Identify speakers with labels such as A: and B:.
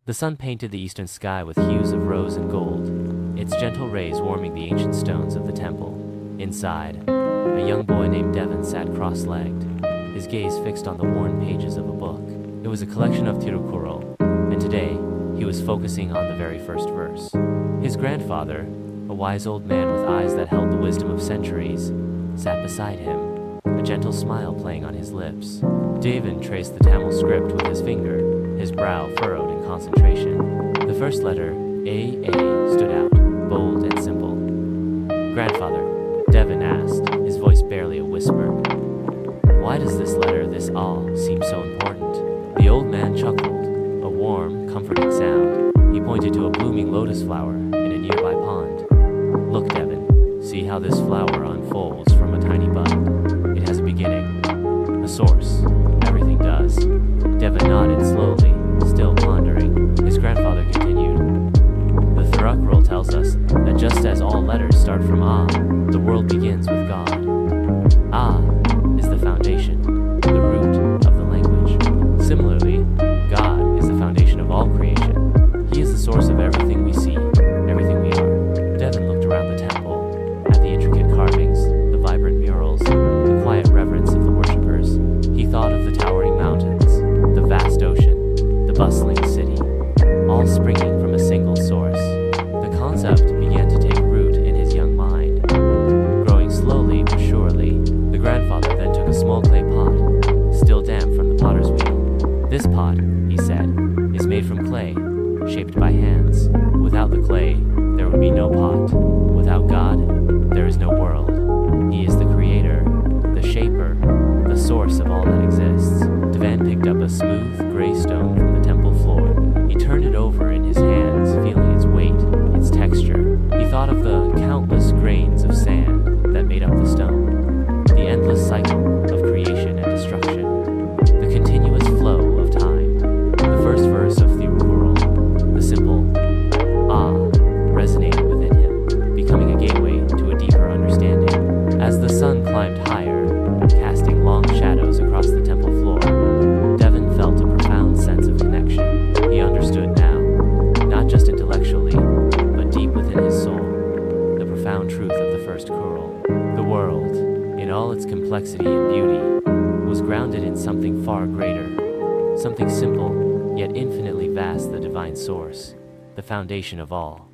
A: The sun painted the eastern sky with hues of rose and gold, its gentle rays warming the ancient stones of the temple. Inside, a young boy named Devin sat cross-legged, his gaze fixed on the worn pages of a book. It was a collection of Thiru Kural, and today he was focusing on the very first verse. His grandfather, a wise old man with eyes that held the wisdom of centuries, sat beside him, a gentle smile playing on his lips. Devin traced the Tamil script with his finger, his brow furrowed in concentration. The first letter, A, stood out, bold and simple. "Grandfather," Devin asked, his voice barely a whisper, "why does this letter, this all, seem so important?" The old man chuckled, a warm, comforting sound. He pointed to a blooming lotus flower in a nearby pond. "Look, Devin, see how this flower unfolds from a tiny bud. It has a beginning, a source. Everything does." Devin nodded slowly, still pondering. His grandfather continued, "The Thiru Kural tells us that just as all letters start from Ah, the world begins with God. Ah is the foundation, the root of the language. Similarly, God is the foundation of all creation. He is the source of everything we see, everything we are." Devin looked around the temple, at the intricate carvings, the vibrant murals, the quiet reverence of the worshippers. He thought of the towering mountains, the vast ocean, the bustling city, all springing from a single source. The concept began to take root in his young mind. Growing slowly but surely, the grandfather then took a small clay pot, still damp from the potter's wheel. "This pot," he said, "is made from clay, shaped by hands. Without the clay, there would be no pot. Without God, there is no world. He is the creator, the shaper, the source of all that exists." Devan picked up a smooth, gray stone from the temple floor. He turned it over in his hands, feeling its weight, its texture. He thought of the countless grains of sand that made up the stone, the endless cycle of creation and destruction, the continuous flow of time. The first verse of Thiru Kural, the simple Ah, resonated within him, becoming a gateway to a deeper understanding. As the sun climbed higher, casting long shadows across the temple floor, Devin felt a profound sense of connection. He understood now, not just intellectually, but deep within his soul, the profound truth of the first Kural. The world, in all its complexity and beauty, was grounded in something far greater, something simple, yet infinitely vast, the divine source, the foundation of all.